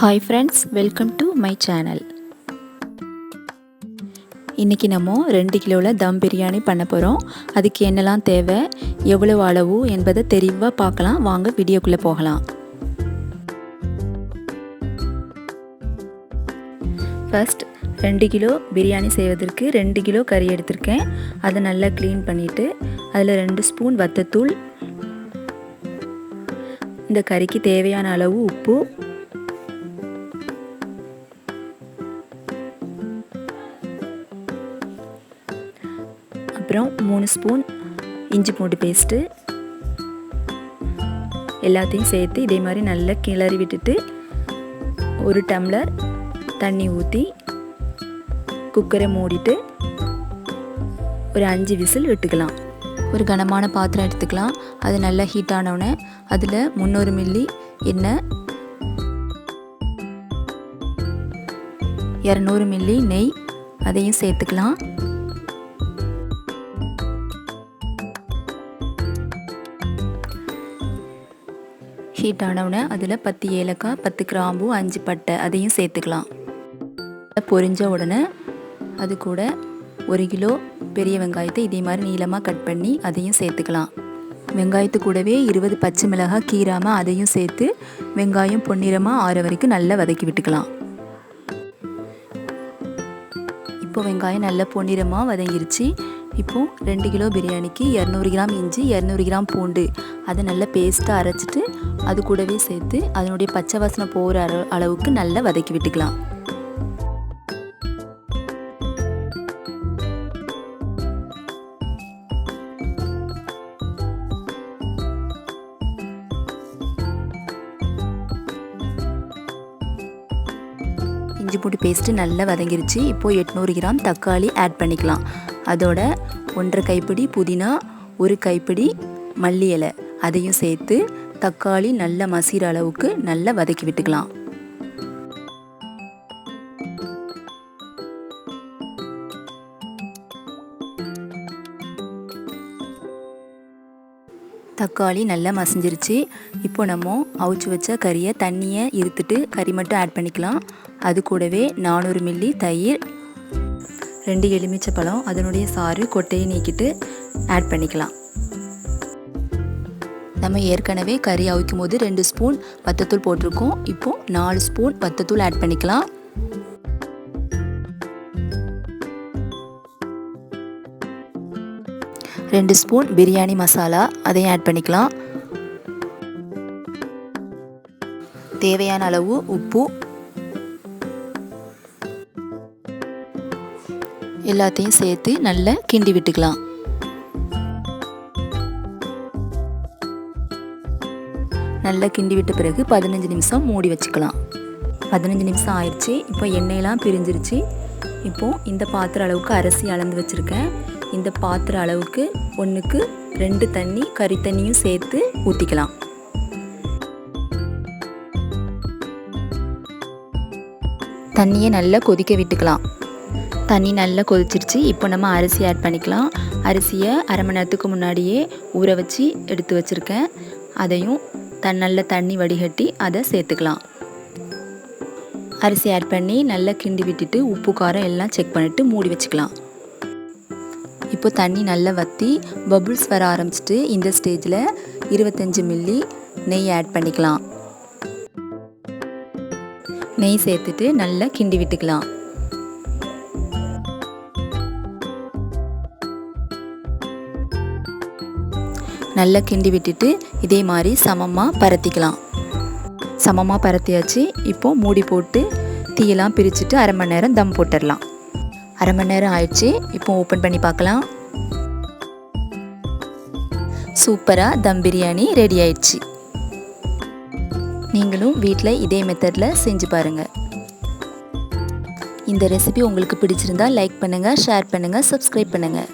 Hi friends, welcome to my channel. இன்னைக்கு நம்ம 2 கிலோல தம் பிரியாணி பண்ண போறோம். அதுக்கு என்னலாம் தேவை, எவ்வளவு அளவு என்பதை தெளிவா பார்க்கலாம். வாங்க வீடியோக்குள்ள போகலாம். ஃபர்ஸ்ட் 2 கிலோ பிரியாணி செய்வதற்கு 2 கிலோ கறி எடுத்துர்க்கேன். அதை நல்லா க்ளீன் பண்ணிட்டு அதில் 2 ஸ்பூன் வத்தத்தூள், இந்த கறிக்கு தேவையான அளவு உப்பு, அப்புறம் 3 ஸ்பூன் இஞ்சி பூண்டு பேஸ்ட்டு எல்லாத்தையும் சேர்த்து இதே மாதிரி நல்லா கிளறி விட்டுட்டு 1 டம்ளர் தண்ணி ஊற்றி குக்கரை மூடிட்டு ஒரு 5 விசில் விட்டுக்கலாம். ஒரு கனமான பாத்திரம் எடுத்துக்கலாம். அது நல்லா ஹீட் ஆனவுடனே அதில் 300 மில்லி எண்ணெய், 200 மில்லி நெய் அதையும் சேர்த்துக்கலாம். ஹீட் ஆனவுடனே அதில் 10 ஏலக்காய், 10 கிராம்பு, 5 பட்டை அதையும் சேர்த்துக்கலாம். பொரிஞ்ச உடனே அது கூட 1 கிலோ பெரிய வெங்காயத்தை இதே மாதிரி நீளமாக கட் பண்ணி அதையும் சேர்த்துக்கலாம். வெங்காயத்து கூடவே 20 பச்சை மிளகாய் கீராமல் அதையும் சேர்த்து வெங்காயம் பொன்னிறமாக ஆற வரைக்கும் நல்லா வதக்கி விட்டுக்கலாம். இப்போ வெங்காயம் நல்லா பொன்னிறமாக வதங்கிருச்சு. இப்போது 2 கிலோ பிரியாணிக்கு 200 கிராம் இஞ்சி, 200 கிராம் பூண்டு அதை நல்லா பேஸ்ட்டாக அரைச்சிட்டு அது கூடவே சேர்த்து அதனுடைய பச்சை வாசனை போகிற அளவுக்கு நல்லா வதக்கி விட்டுக்கலாம். இஞ்சி பூண்டு பேஸ்ட்டு நல்லா வதங்கிருச்சு. இப்போது 800 கிராம் தக்காளி ஆட் பண்ணிக்கலாம். அதோட 1/2 கைப்பிடி புதினா, 1 கைப்பிடி மல்லி இலை அதையும் சேர்த்து தக்காளி நல்லா மசிகிற அளவுக்கு நல்லா வதக்கி விட்டுக்கலாம். தக்காளி நல்லா மசிஞ்சிருச்சு. இப்போ நம்ம அவிச்சு வச்ச கறியை தண்ணியை இருத்துட்டு கறி மட்டும் ஆட் பண்ணிக்கலாம். அது கூடவே 400 மில்லி தயிர், 2 எலுமிச்சை பழம் அதனுடைய சாறு கொட்டையை நீக்கிட்டு ஆட் பண்ணிக்கலாம். நம்ம ஏற்கனவே கறி அவிக்கும் போது 2 ஸ்பூன் வத்தத்தூள் போட்டிருக்கோம். இப்போது 4 ஸ்பூன் வத்தத்தூள் ஆட் பண்ணிக்கலாம். ரெண்டு ஸ்பூன் பிரியாணி மசாலா அதையும் ஆட் பண்ணிக்கலாம். தேவையான அளவு உப்பு எல்லாத்தையும் சேர்த்து நல்லா கிண்டி விட்டுக்கலாம். நல்லா கிண்டி விட்ட பிறகு 15 நிமிஷம் மூடி வச்சுக்கலாம். 15 நிமிஷம் ஆயிடுச்சு. இப்போ எண்ணெயெல்லாம் பிரிஞ்சிருச்சு. இப்போது இந்த பாத்திர அளவுக்கு அரிசி அளந்து வச்சுருக்கேன். இந்த பாத்திர அளவுக்கு 1க்கு 2 தண்ணி கறி தண்ணியும் சேர்த்து ஊற்றிக்கலாம். தண்ணியை நல்லா கொதிக்க விட்டுக்கலாம். தண்ணி நல்லா கொதிச்சிருச்சு. இப்போ நம்ம அரிசி ஆட் பண்ணிக்கலாம். அரிசியை அரை மணி நேரத்துக்கு முன்னாடியே ஊற வச்சு எடுத்து வச்சுருக்கேன். அதையும் நல்ல தண்ணி வடிகட்டி அதை சேர்த்துக்கலாம். அரிசி ஆட் பண்ணி நல்லா கிண்டி விட்டுட்டு உப்பு காரம் எல்லாம் செக் பண்ணிவிட்டு மூடி வச்சுக்கலாம். இப்போ தண்ணி நல்லா வற்றி பபுள்ஸ் வர ஆரம்பிச்சிட்டு இந்த ஸ்டேஜில் 25 மில்லி நெய் ஆட் பண்ணிக்கலாம். நெய் சேர்த்துட்டு நல்லா கிண்டி விட்டுக்கலாம். நல்லா கிண்டி விட்டுட்டு இதே மாதிரி சமமாக பரத்திக்கலாம். சமமாக பரத்தியாச்சு. இப்போது மூடி போட்டு தீயெல்லாம் பிரிச்சுட்டு அரை மணி நேரம் தம் போட்டுடலாம். அரை மணி நேரம் ஆயிடுச்சு. இப்போ ஓப்பன் பண்ணி பார்க்கலாம். சூப்பராக தம் பிரியாணி ரெடி ஆயிடுச்சு. நீங்களும் வீட்டில் இதே மெத்தடில் செஞ்சு பாருங்கள். இந்த ரெசிபி உங்களுக்கு பிடிச்சிருந்தா லைக் பண்ணுங்கள், ஷேர் பண்ணுங்கள், சப்ஸ்கிரைப் பண்ணுங்கள்.